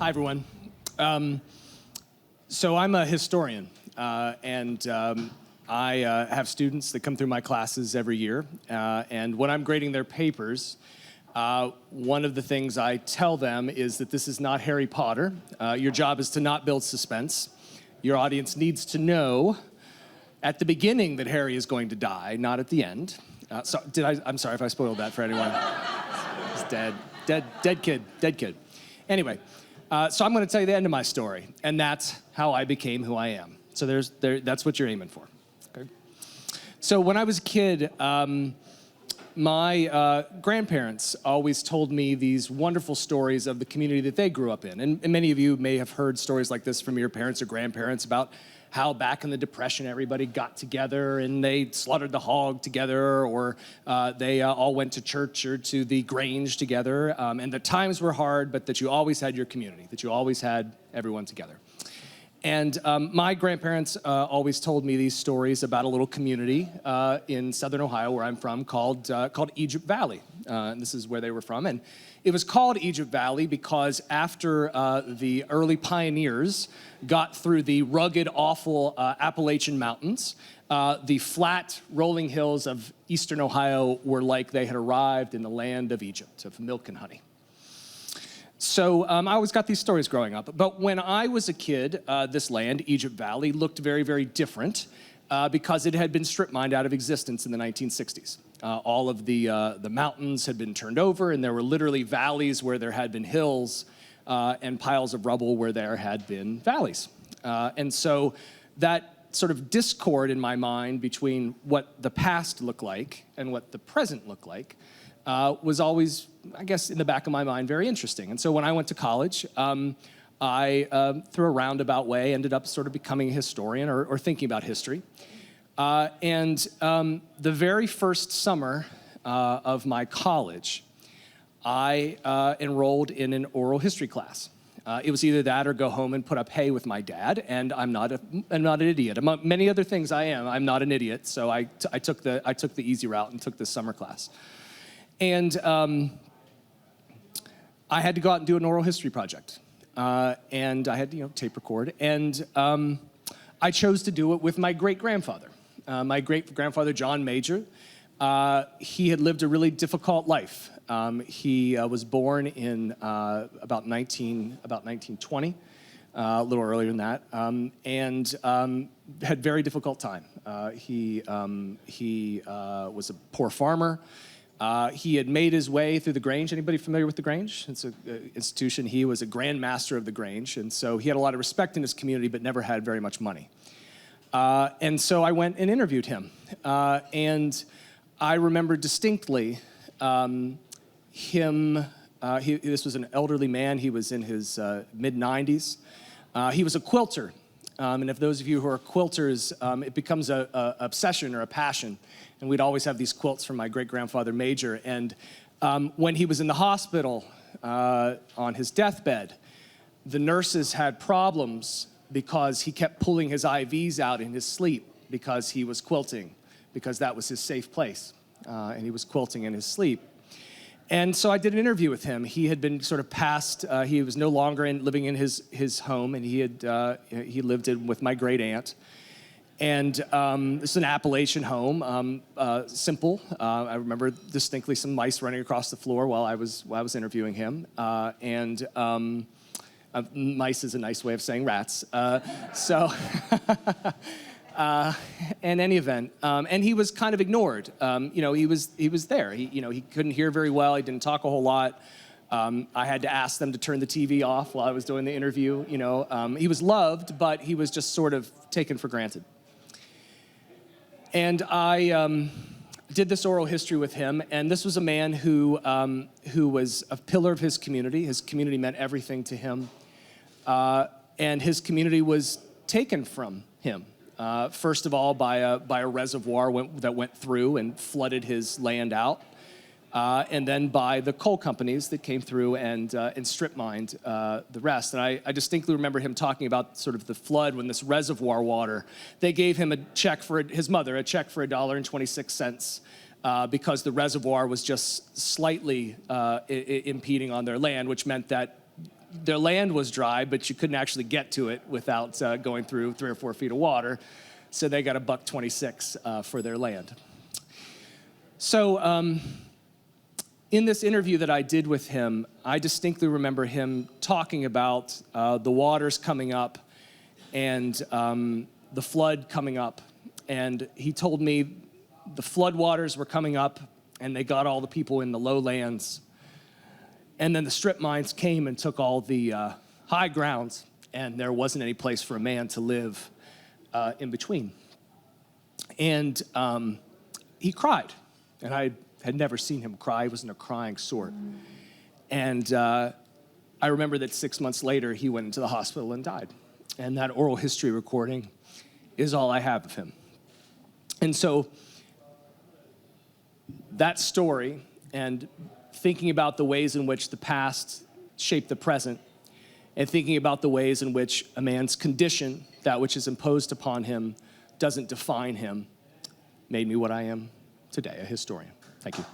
Hi, everyone. So I'm a historian, and I have students that come through my classes every year. And when I'm grading their papers, one of the things I tell them is that this is not Harry Potter. Your job is to not build suspense. Your audience needs to know at the beginning that Harry is going to die, not at the end. I'm sorry if I spoiled that for anyone. He's dead. Dead kid. Anyway, so I'm going to tell you the end of my story, and that's how I became who I am. So that's what you're aiming for. Okay. So when I was a kid, my grandparents always told me these wonderful stories of the community that they grew up in. And many of you may have heard stories like this from your parents or grandparents about how back in the Depression everybody got together and they slaughtered the hog together, or they all went to church or to the Grange together, and the times were hard, but that you always had your community, that you always had everyone together. And my grandparents always told me these stories about a little community in southern Ohio, where I'm from, called Egypt Valley. And this is where they were from. And it was called Egypt Valley because after the early pioneers got through the rugged, awful Appalachian Mountains, the flat, rolling hills of eastern Ohio were like they had arrived in the land of Egypt, of milk and honey. So I always got these stories growing up. But when I was a kid, this land, Egypt Valley, looked very, very different because it had been strip mined out of existence in the 1960s. All of the mountains had been turned over, and there were literally valleys where there had been hills and piles of rubble where there had been valleys. And so that sort of discord in my mind between what the past looked like and what the present looked like was always, I guess, in the back of my mind, very interesting. And so when I went to college, I, through a roundabout way, ended up sort of becoming a historian or thinking about history. And the very first summer of my college, I enrolled in an oral history class. It was either that or go home and put up hay with my dad, and I'm not an idiot. Among many other things I'm not an idiot, so I took the easy route and took this summer class. And I had to go out and do an oral history project. And I had to, tape record. And I chose to do it with my great-grandfather. My great-grandfather, John Major, he had lived a really difficult life. He was born in about 1920, a little earlier than that, and had very difficult time. He was a poor farmer. He had made his way through the Grange. Anybody familiar with the Grange? It's an institution. He was a Grand Master of the Grange, and so he had a lot of respect in his community, but never had very much money. And so I went and interviewed him. And I remember distinctly this was an elderly man. He was in his mid-90s. He was a quilter. And if those of you who are quilters, it becomes an obsession or a passion. And we'd always have these quilts from my great-grandfather Major. And when he was in the hospital on his deathbed, the nurses had problems because he kept pulling his IVs out in his sleep because he was quilting, because that was his safe place. And he was quilting in his sleep. And so I did an interview with him. He had been sort of passed. He was no longer living in his home, and he lived with my great aunt. And this is an Appalachian home, simple. I remember distinctly some mice running across the floor while I was interviewing him. Mice is a nice way of saying rats. In any event, and he was kind of ignored. He was there. He couldn't hear very well. He didn't talk a whole lot. I had to ask them to turn the TV off while I was doing the interview. He was loved, but he was just sort of taken for granted. And I did this oral history with him, and this was a man who was a pillar of his community. His community meant everything to him, and his community was taken from him. First of all, by a reservoir that went through and flooded his land out, and then by the coal companies that came through and strip mined the rest. And I distinctly remember him talking about sort of the flood when this reservoir water, they gave him his mother a check for $1.26 because the reservoir was just slightly impeding on their land, which meant that their land was dry, but you couldn't actually get to it without going through 3 or 4 feet of water. So they got $1.26 for their land. So in this interview that I did with him, I distinctly remember him talking about the waters coming up and the flood coming up. And he told me the flood waters were coming up and they got all the people in the lowlands. And then the strip mines came and took all the high grounds, and there wasn't any place for a man to live in between. And he cried, and I had never seen him cry. He wasn't a crying sort. And I remember that 6 months later, he went into the hospital and died. And that oral history recording is all I have of him. And so that story, and thinking about the ways in which the past shaped the present, and thinking about the ways in which a man's condition, that which is imposed upon him, doesn't define him, made me what I am today, a historian. Thank you.